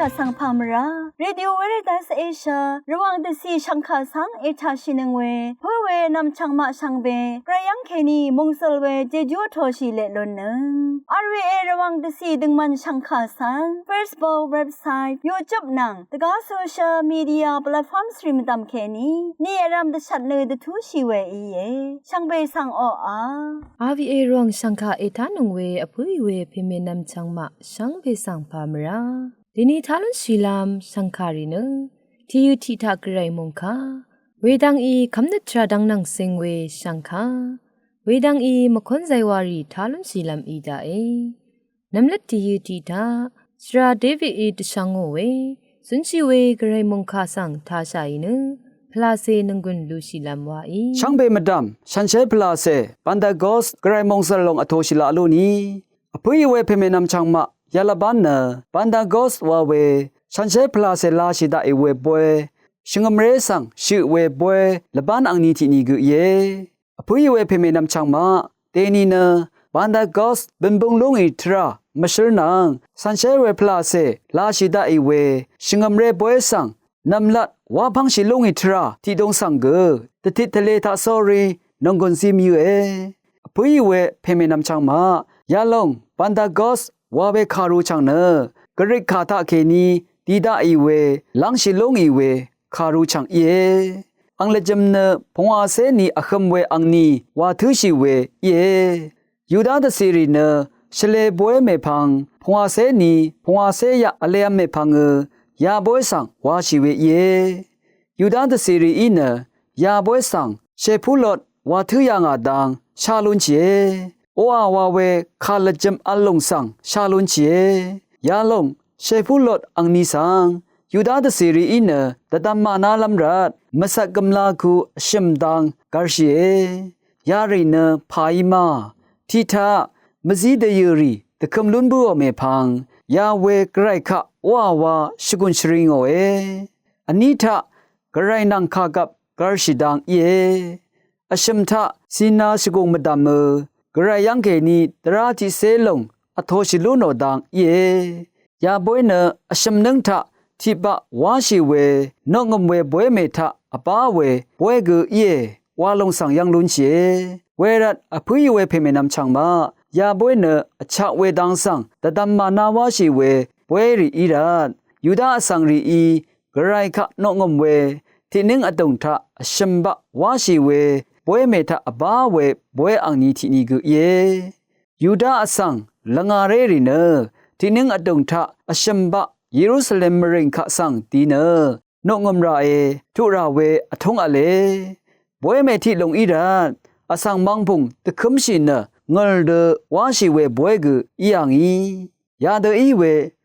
กะสังพามราเรดิโอเวเรตัสเอเชียระวังเดซีชังคาสังเอชาชินึงเวเพื่อเวนำชังมาชังเบกระยังเคนีมงสลเวเจจูโทชิเลลนนึงอาร์วีเอระวังเดซีดึงมันชังคาสัง Facebook เว็บไซต์ YouTube นังตะกาโซเชียลมีเดียแพลตฟอร์มสตรีมตามเคนีนี่รำเดชัดเลยเดทูชิเวอีเยชังเบสังออา RVA รองสังคาเอทานุงเวอภุยเวพิเมนำชังมาชังเบสังพามราดินีทาลุนศิลามสังคารินึทียุทิทากรายมงคาเวดังอีคำนัดทราดังนังเซงเวสังคาเวดังอีมคอนไซวารีทาลุนศิลามอีดาเอนำเล็ดทียุทิทาสราเดวิดอีดชังโอเวสุนชิเวกรายมงคาสังทาชายนึพลาเซนังกุนลูศิลามวาอีช่างเบมดัมฉันเชพลาเซปันดากอสกรายมงสลงอโทชิลาลูนีอภุยเวเพเมนำชังมายาลาบันเนปันดากอสวาเวฉันเชพลาเซลาชิดาเอเวบวยชิงอมเรสังชิเวบวยละบันอังนีทินีกุเยอภุยเวเพเมนำชังมาเตนีเนปันดากอสเบนบงลงอิทรามชรนังฉันเชเวพลาเซลาชิดาเอเวชิงอมเรบวยสังนำลัดว่าพังชิลงอิทราที่ดงสังเกตติทะเลทาซอรีนงกนซิมิวพุยเวเพเมนำชังมายาลงปันดากอสว่าเวคารูชังเนกริกคาทาเคนีดีดาอีเวลังชิลงอีเวคารูชังเยอังเลจมเนพงอาเซนีอคัมเวอังนีว่าทุชิเวเยยูดาเดซีรีเนชเลบวยเมพังพงอาเซนีพงอาเซยะอเลเมพังยาบวยสังวาชิเวเยยูดาเดซีรีอินยาบวยสังเชพูลดวาทุยางาดังชาลุนเจโออาวาเวคาลจมอัลลงสังชาลุนเจยาลงเชพูลดอังนิสังยูดาเดซีรีอินตะตัมมานาลัมรัดมะสักกำลาคูชิมดังกาชิเอยารินพายมาทิทามะซีเดยูรีตะคำลุนบัวเมพังยาเวกไรคะวาวาชิกุนชริงโออันนี้ทะกไรนังคากับกาชิดังเยอชิมทะสีนาชิกุงมดามกไรยังเกนีตราติเซลงอโทชิลุโนดังเยยาบวยเนอชิมนึงทะทิบะวาชิเวนงมเวบวยเมทะอปาเวบวยกุเยวาลงสังยังลุนเชเวรัดอภุยเวเพเมนำชังมายาบวยเนอชะเวดังสังตะตัมมานาวาชิเวบวยรีอีรัดยูดาสังรีอีกไรคะนงมเวที่นึงอตุงทะชิมบะวาชิเวบวยเมทะอบาเวบวยอังนีทินีกุเยยูดาสังละงาเรรีเนที่นึงอตุงทะชิมบะเยรูซาเล็มมริงคะสังตีเนนงมราเอทุราเวอทงอเลบวยเมทิลงอีรัดอสังมังพุงตะคุมชินงอลเดวาชิเวบวยกุอีอังอียาเดอีเว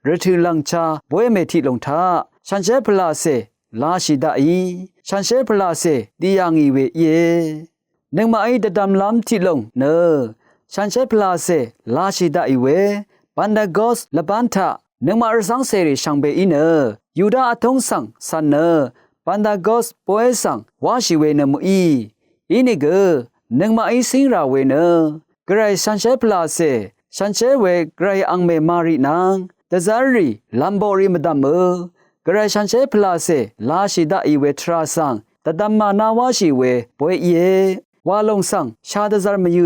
รทุลังชาบวยเมทิลงทาฉันเชพลาเซลาชิดาอีฉันเชพลาเซดียังอีเวเยนึงมาอีตะดำล้ำทิลงเนฉันเชพลาเซลาชิดาอีเวปันดากอสละบันทะนึงมาอสังเซริชังเบอีเนยูดาอทงสังสันเนปันดากอสปวยสังวาชิเวเนมุอีอีนิเกนึงมาอีสิงราเวเนกรายฉันเชพลาเซฉันเชเวกรายอังเมมารินางตะซารีลัมโบริมดัมกระชันเชพลาเซลาชิดาอีเวทราสังตะดัมมานาวาชิเวบวยเยวาลงสังชาดะซาร์มยู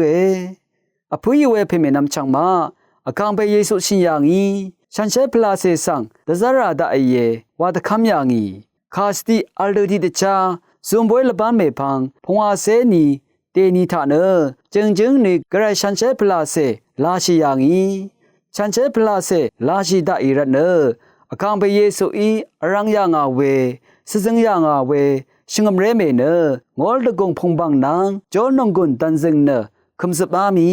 อภุยเวเพเมนำชังมาอคังเปเยซุชินยังอีชันเชพลาเซสังตะซาราดาเอเยวาตะคัมยังอีคาสติอัลเดติตะชาซุมบวยละบันเมพังพงอาเซนีเตนีทะเนจึงนี่กระชันเชพลาเซลาชิยังอีฉันเชพลาเซลาชิดาอีรันเนอคังเปเยซุอีอรังยังอาเวสซึงยังอาเวชิงอมเรเมเนงอลตะกงพงบังนางจอนงกุนตันซึงเนคุมสบามี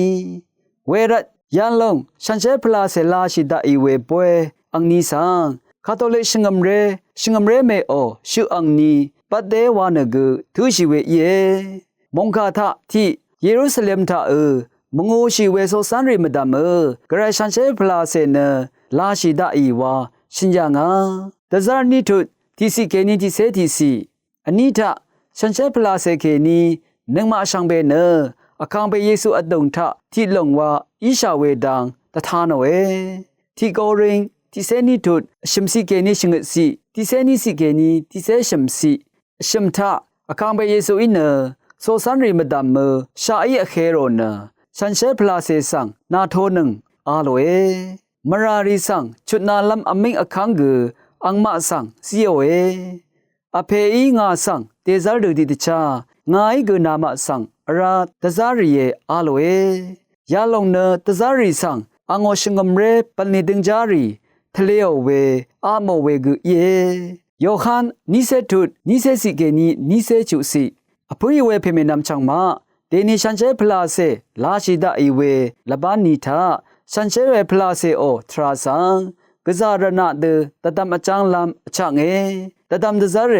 เวรัตยันลงฉันเชพลาเซลาชิดาอีเวปวยอังนีสังคาทอลิกชิงอมเรเมโอชูอังนีปัดเดวานกุทุชิเวเยมงคาทะที่เยรูซาเล็มทะมงโอชิเวโซซันริมดามกระชันเชพลาเซเนลาชิดาอีวาชินยังตะซาร์นิทุทีซีเกนีทีเซทีซีอันนี้ทะฉันเชพลาเซเกนีนึงมาชังเบเนอคังเบเยซูอดงทะที่ลงว่าอิชาเวดังตะทานเวที่โกริง တိစဲနီထုအရှမ်စီကေနီရှင်ငစီတိစဲနီစီကေနီတိစဲရှမ်စီအရှမ်ထအခါဘေယေဆုအင်းနစောစန်ရီမဒမ်မရှာအီအခဲရောနဆန်ရှဲဖလာဆေဆန်နာထိုနငအာလိုအေမရာရီဆန်ချွတ်နာလမ်အမင်းအခန်းကူအင်မဆန်စီယိုအေအဖေအီငါဆန်တေဇာဒူဒီတချာငါအိဂနာမဆန်အရာတဇာရီယေအာလိုအေယာလုံနတဇာရီဆန်အငေါရှင်ငမရေပလနီဒင်ဂျာရီทะเลอเวอาโมเวกุเยโยฮันนิเซทุดนิเซสิเกนีนิเซจุสิอภุยเวเพเมนัมชังมาเดนิชันเชพลาเซลาชิดาอีเวลบานีทาชันเชเวพลาเซโอทราซังกซารณะเดตะตัมอจังลัมอฉะเงตะตัมดะซาเร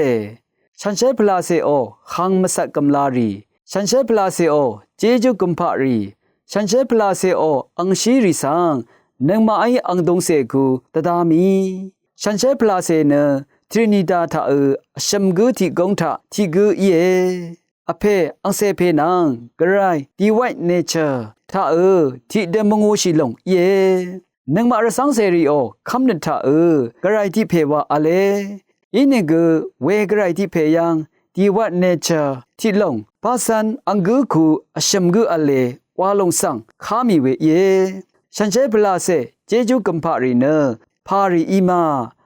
ชันเชพลาเซโอขังมะสักกัมลารีชันเชพลาเซโอเจจุกุมภารีชันเชพลาเซโออังชีริซังနံမအိုင်အန်ဒုံစေကူတဒါမီရှန်ရှဲပလာစေနထရီနီတာထာအရှမ်ဂူတီဂုံထာတီဂူယေအဖေအန်စေဖေနန်ဂရိုင်ဒီဝိုက်နေချာထာတီဒမငိုရှိလုံယေနံမရဆောင်စေရီအိုခမ်နထာဂရိုင်တီဖေဝါအလေဤနေဂဝေဂရိုင်တီဖေယံဒီဝတ်နေချာတီလုံပါစန်အန်ဂူခုအရှမ်ဂူအလေဝါလုံဆန်ခါမီဝေယေฉันเชพลาเซเจจูกัมพารีเนพารีอีมา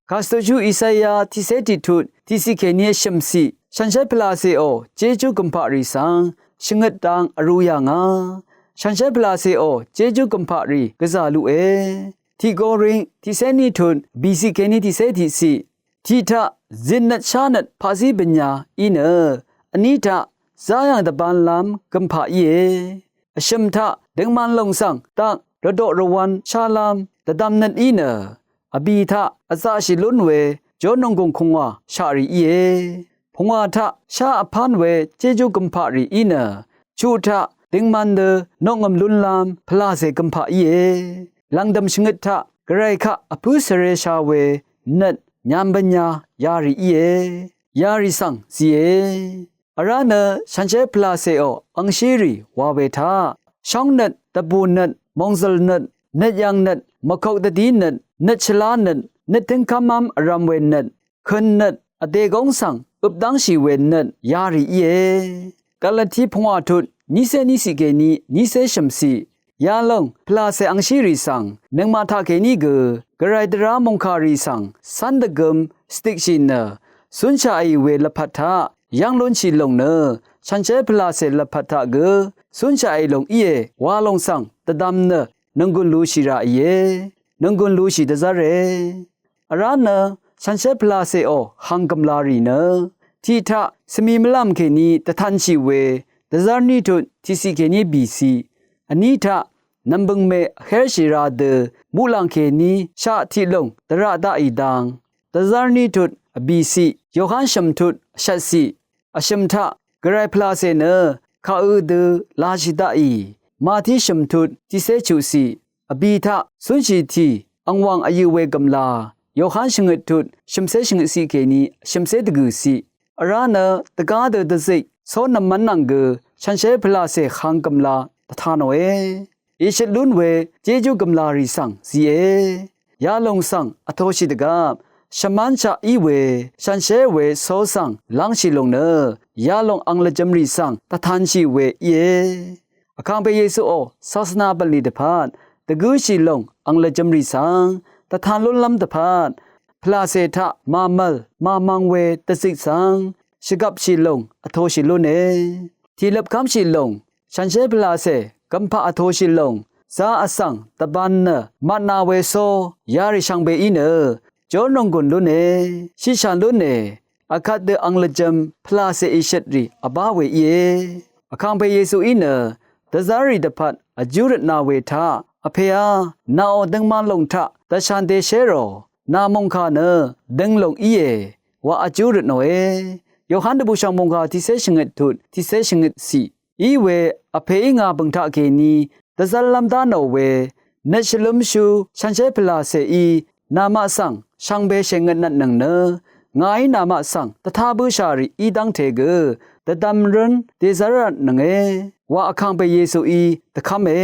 คาสโตจูอิสยาทิเซติทุดทิสิเคเนียชัมซีฉันเชพลาเซโอเจจูกัมพารีสังชิงดตังอรุยางาฉันเชพลาเซโอเจจูกัมพารีกซาลูเอทีโกริงทิเซนีทุนบีสิเคนีทิเซติสิทีทะจินนัดชานัดภาษีปัญญาอีเนอนิทะซายังตะบันลามกัมพาเยอชัมทะดึงมันลงสังตังรดรวันชาลามตะดำนันอีเนอบีทะอาซาชิลุนเวจอนงกงคงวาชารีเยพงวาทะชาอพันเวเจจูกัมพารีอีเนชูทะดิงมันเดนงมลุนลามพลาเซกัมพาเยลังดำชงดทะกระไรคะอพุสเรชาเวนัดญามบัญญายารีเยยาริสังซีเออารานะฉันเชพลาเซโออังชีรีวาเวทาช่องนัดตะบูนัดมองซลนัดนัดยังนัดมะขอกตะดีนัดนัดชลานัดนัดถึงคำมัมรำเวนัดคืนนัดอเดกงสังอุบดังชีเวนัดยารีเยกาลทีพงอาทุนนิเซนิสิเกนีนิเซชัมซียาลงพลาเซอังชีรีสังนึงมาทาเกนีเกกระไรดรามงคารีสังสันดกมสติกชินสุนชาไอเวลพัทธายังล้นชีลงเนฉันเชพลาเซลพัทธาเกสุนชาไอลงเอวาลงสังตะดำเนนงกุลลูชีระเยนงกุลลูชีตะซาเรอรานะฉันเชพลาเซโอหังกัมลารีเนทีทะสมีมลัมเคนีตะทันชีเวตะซานีทุทิสิเคนีบีซีอนิทะนัมบึงเมเฮชิราเดมูลังเคนีชาทิลงตะระดาอีดังตะซานีทุบีซีโยฮันชัมทุชัดซีอชัมทะกระไรพลาเซเนคาอืดลาชิดาอีมาที่ชัมทุทิเซชูซีอบีทะสุนชีทีอังวังอายุเวกัมลาโยฮันชงดทุชัมเซชงดซีเคนีชัมเซตกุซีอารานะตะกาเดตะซิโซนมันนังเกฉันเชพลาเซขังกัมลาตะทานเวอิชลุนเวเจจูกัมลารีสังซีเอยาลงสังอโทชิตกาชมันชาอีเวฉันเชเวโซสังลังชิลงเนยาลงอังละจัมรีสังตะทานชีเวเยအခါဘေယေဆုဩသာသနာပလီတဖတ်တကူးရှိလုံအင်္ဂလဂျမ်ရီဆန်တထန်လွန်လမ်တဖတ်ဖလာစေထမာမလ်မာမန်ဝေတစိဆန်ရှိကပ်ရှိလုံအထိုးရှိလုံနေတီလပ်ကမ်ရှိလုံရှန်ရှေဖလာစေကမ်ဖာအထိုးရှိလုံဇာအဆန်တဘန်နမနာဝေဆိုယာရီရှန်ဘေအင်းဂျောနုံကွန်လုံနေရှိရှန်လုံနေအခတ်တဲ့အင်္ဂလဂျမ်ဖလာစေအရှက်ရီအဘာဝေယေအခါဘေယေဆုအင်းတဇာရီတဖတ်အဂျူရနာဝေထအဖေဟာနာအောဒင်မလုံထတရှန်တေရှေရောနာမုန်ခါနဒင်လုံဤယေဝါအဂျူရနောေယောဟန်တဘူရှောင်မုန်ခါတိဆေရှင်ငတ်ထုတိဆေရှင်ငတ်စီဤဝေအဖေငါပုံထကေနီတဇလမ်ဒါနောဝေနရှလုံရှုရှန်ရှေဖလာစေဤနာမဆန်ရှန်ဘေရှင်ငတ်နတ်နငငိုင်းနာမဆန်တထာဘူရှာရီဤဒန်းထေကတဒမ်ရန်ဒေဇရနငေဝါအခန့်ပေယေဆုဤတခမေ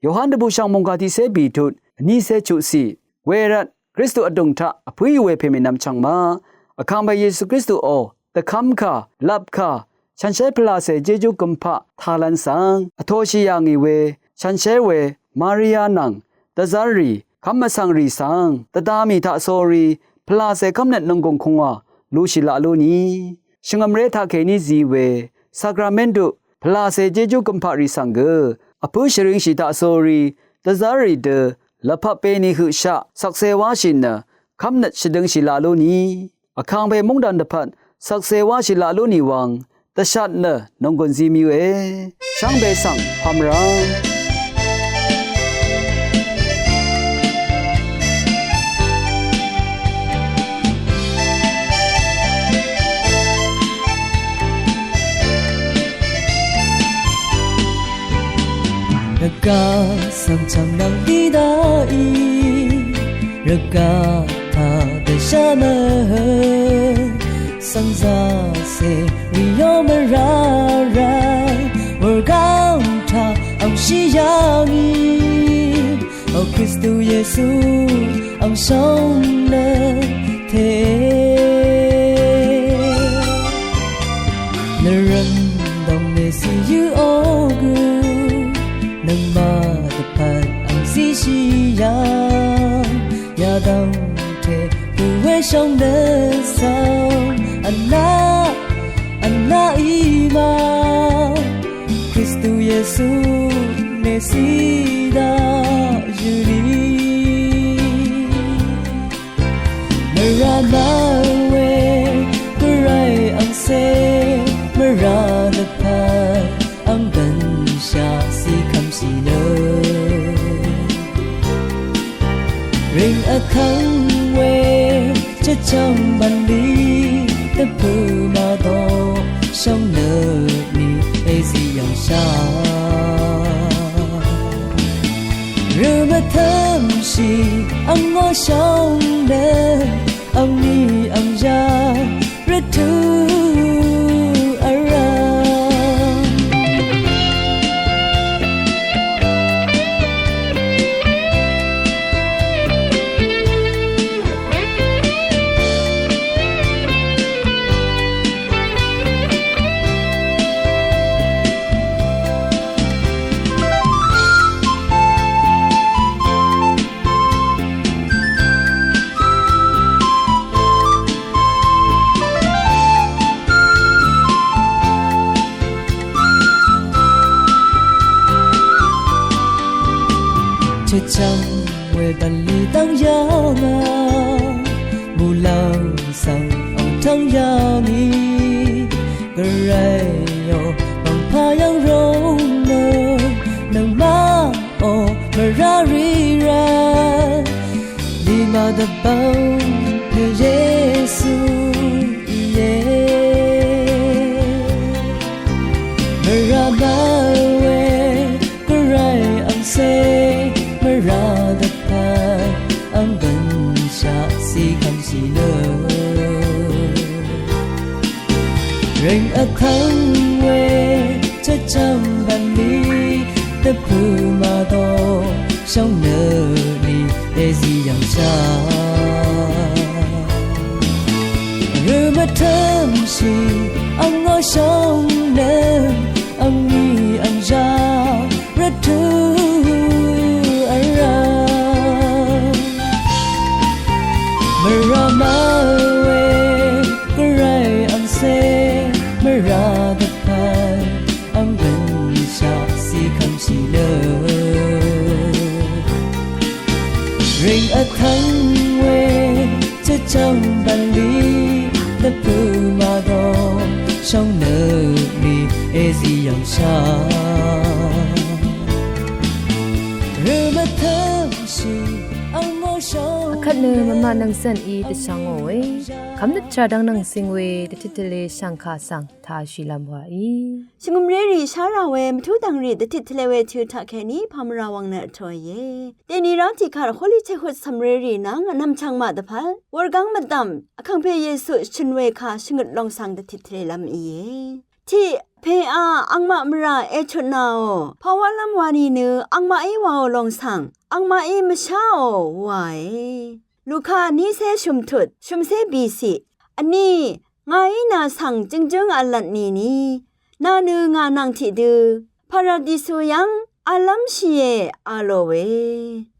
ယောဟန်တဘူရှောင်မုန်ကာတိဆေဘီထုအနိဆေချုစီဝေရတ်ဂ ริสต์อดุงทะอภุยเวเพมินำชังมาอคังเบเยซูคริสต์โอตะคัมคาลับคาฉันใช้พลาเซเจจูกัมพะทาลันสังอโทชิยางีเวฉันใช้เวมาริยานังตะซารีคัมมะสังรีสังตะตามีทะโซรีพลาเซคัมเนนงกงคงวาลูชิลาลูนีชิงอมเรทาเคนีซีเวซากราเมนตุพลาเซเจจูกัมพะรีสังเกอภุชริงชิตะโซรีตะซารีเดละพะเปนิหุชะสักเซวาชินนะคัมเนชดึงชิลาลูนีอคังเบมุงดันดะพัดสักเซวาชิลาลูนีวังตะชัดเนนงกนซีมิวเอช่างเบสังพามรังรกาสัมชังนังดีดาอีรกาทาเดชะมะสังซาเซริโยมราไรวรกังทาอังชิยางีโอคริสตุเยซูอังชงเลเทนรันดองเนซียูโอกู能把的盼安息夕阳，亚当天不会伤的伤，安娜伊玛，Kristu Yesu Nesida Yuri Meramawe Berai ang se Merada pan ang gansya si kamsino Ring a khang we cha chang ban li ta pu ma do song nơ ni e si yang sha Ru ma tham si ang ngo song de ang ni ang ja ra tu Chang we ban li tang ya nga mu lang sang ang thang ya mi grai yo bang pha yang rong no nang ma o ra ri ra li ma da bang pe yesu ye ra ba we grai ang say Marada pa ang gansya si kamsino Ring a khang we cha chang ban li ta pu ma do song nơ ni e si yang sha Ru ma tham si ang ngo song nơ ang ni ang ja ra tu Maramawe Gerai ang se Marada pan Ang gansya si kamsino Ring at thang we Cha chang ban li Ta pu ma do Song nơ ni e si yang sha Ru ma tham si Ang mo shong คัดเนมมานังเซนอีตะชังโอเวคำนึกชาดังนังสิงเวตะทิตะเลสังคาสังทาชิลัมวาอีชงมเรรีชาราเวมทุดังรีตะทิตะเลเวทูทะแคนี้พามราวังเนทอยเยเตนีรังที่คาร์โคลิเชหุดซัมเรรีนังนำชังมาตะพัลวรกังมัดดัมอคังเพเยซูชินเวคาชงดลองสังตะทิตะเลลัมอีเยที่เพอาอังมะมราเอชนาโอภาวะลัมวานีเนอังมะอีวาโอลองสังอังมาอีมชาโอวายล ลูกค้านี้เซชุมทุดชุมเซบีสิอันนี้งายนาสั่งจึงอัลลัดนี้นาเนืองานังที่ดือพาราดิสุยังอาลัมชีเยอาโลเว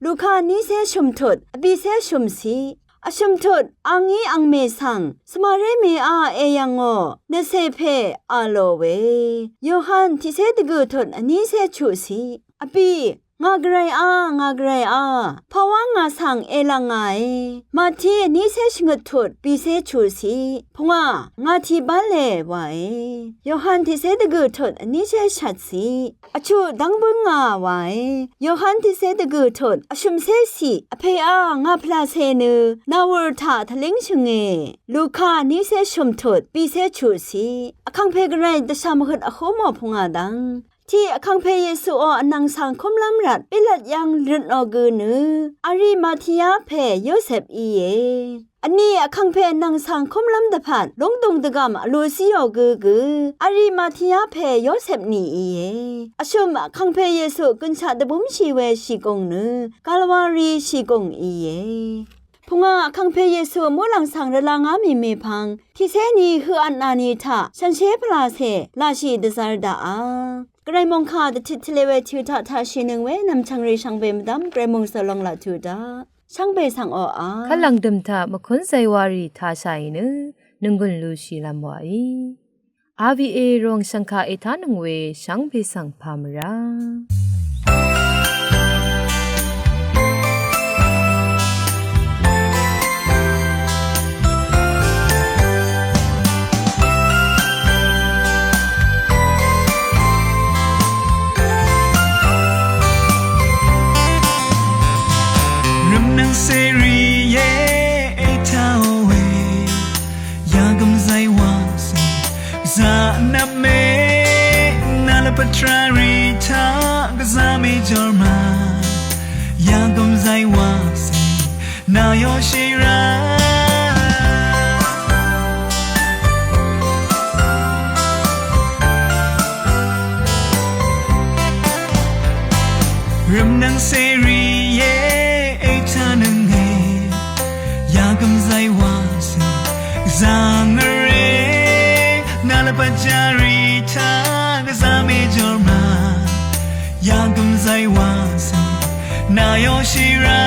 ลูกค้านี้เซชุมทุดบีเซชุมสีอาชุมทุดอังอีอังเมสังสมาเรเมอาเอยังโงเนเซเพอาโลเวโยฮันที่เซตกุทุดอันนี้เซชูสีอบีงาไกรอาภาวะงาสังเอลังไงมาที่นี้เซชงทุดปีเซชูสีพงงาที่บ้านเลไว้โยฮันที่เซตกุทุดอันนี้เซชัดสีอชูดังบึงงาไว้โยฮันที่เซตกุทุดอชุมเซสีอเพงาพลาเซเนนาวรธาทะเลงชงเงลูกานี้เซชุมทุดปีเซชูสีอคังเพกไรตะชามหดอโคมอพงาดังที่อคังเพเยซูออนังสังคมลำรัดปิลัดยังรุนออกือนืออาริมาทิยาเพโยเซฟอีเยอันนี้อคังเพนังสังคมลำดะพัดลงตรงตะกามอโลซิออกืออาริมาทิยาเพโยเซฟนีอีเยอชุมอคังเพเยซูกุนชาดบุมชีเวชิกงนือกาลวารีชิกงอีเยพงาคังเพเยซูมัวหลังสังระลางามีเมพังที่เซนีคืออันนานีทะฉันเชพลาเซลาชีดซาร์ดากรายมงคาดทิทเลเวทิวทาทาชินึงเวนำชังรีชังเบมดัมกรายมงสลองละทูดาช่างเบสังออา ခလန်ဒမ်တာမခွန်းဆိုင်ဝါရီထားဆိုင်နနငွန်လူရှိလမ်ဝါဤ RVA ရောင်စံခါအေထာနငွေရှမ်းဘေဆောင်ဖာမရာเซรีเยไอเท่าเวยากำไซวาสิซานาเมนาลปัตราริทากซาเมจอร์มายากำไซวาสินายอชิราเริ่มนังเซรีเยกำไซวาสิซางเรนาลปัจจาริทากซาเมจอร์มายากำไซวาสินายอชิรา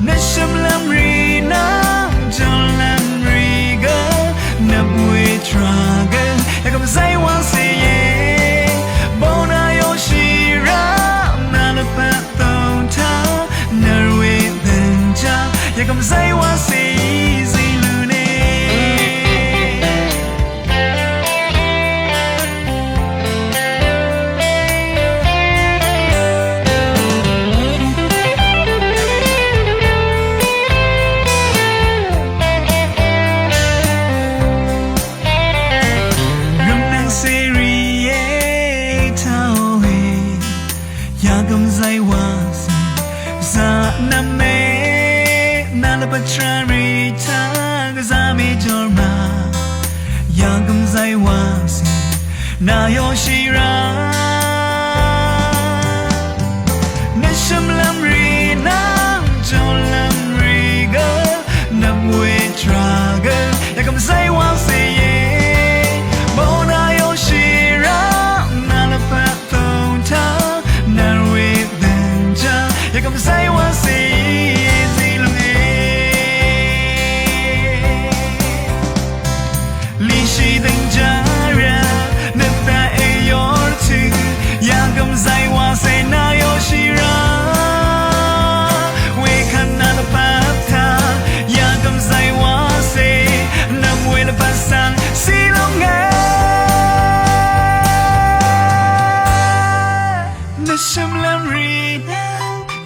นชัมลัมรีนาจอลัมรีกานับเวทรากายากำไซวาสิเยโบนายอชิรานาลปัตโตทาอยากกำไซว่าสีลูเน่รำนางเซรีเย่เท่าเฮอยากกำไซว่าสีซานาเมนาลปัตราริทากซาเมจอร์มายากำไซวาสินายอชิราเนชัมลัมรีนาจอลัมรีกานับเวทรากายากำไซวาสิเยโบนายอชิรานาลปัตโตทานาเวเดนจายากำไซวาสิชีดังจาระนับแต่เอยอร์ทีอยากกำไซวาเซนายอชิราเวคันนาลปัตตาอยากกำไซวาเซนับเวลปัสสังสีลงเงนชัมลัมรีนา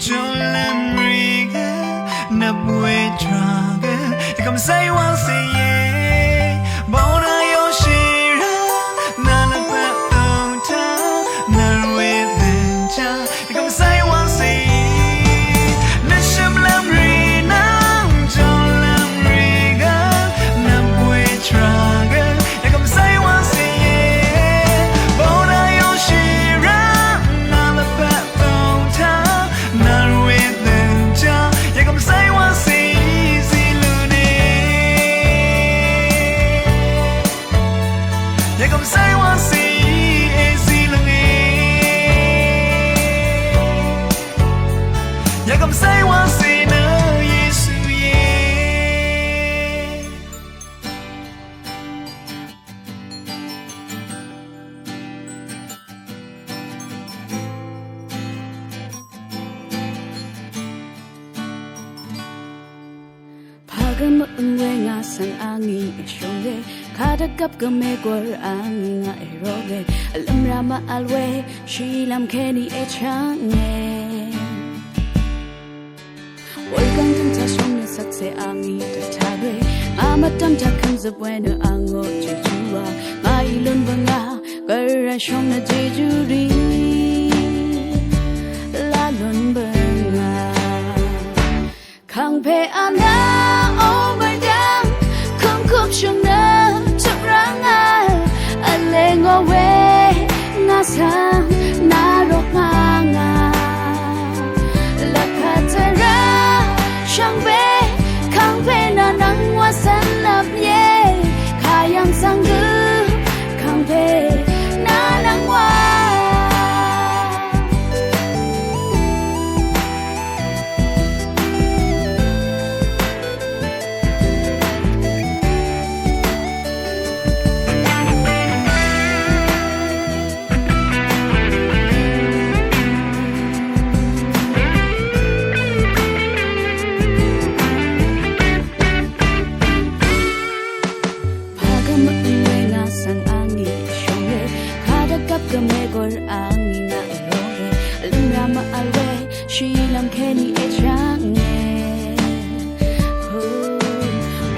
จอลัมรีกานับเวทรากายากกำไซวาเซเยโบนานาลปัตโตทานาเวเด Pagam ngwe nga sang angi shonge khada kap game gor angi nga eroge alam rama alwe shilam kheni e change Welcome to Tashon sakse angi de tabe amatam takam zabwena ango jejua mai lun banga gara shon na jejuri la lun banga khang phe ana over down kum kum shon na chakranga alengo we nga sa na ro nga la khatara shang be khang phe na nang wa san lap ye khayang sang gu khang phe na nang wa game gor angi na eroge lumrama alwe shilam kheni e change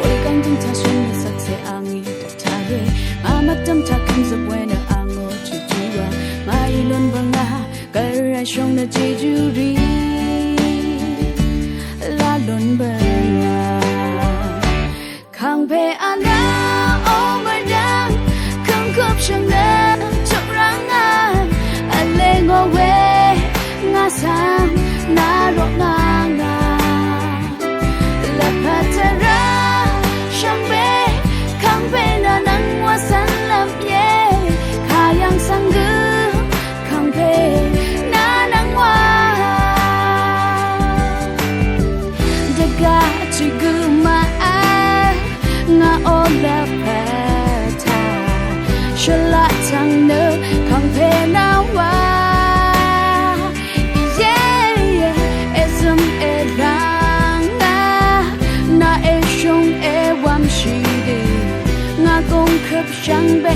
welcome to Tashon sakse angi tabe amatam takam zabwena ango jujua mai lun banga gara shong na jejuri la lun banga khang phe ana over down kum kup shang na Alengo we nga sam na ro nga la patara shang be khang be na nang wa san lam ye khayang sang gu khang be na nang wa daga chi gu ma nga ola pata shala tang no khang be na wa Shang be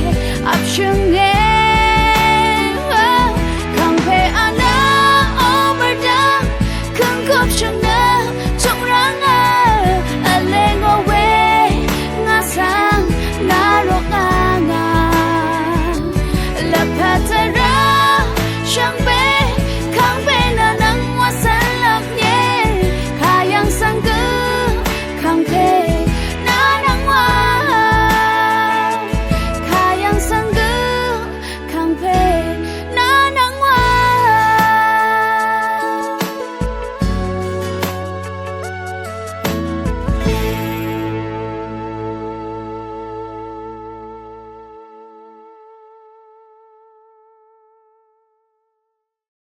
up shang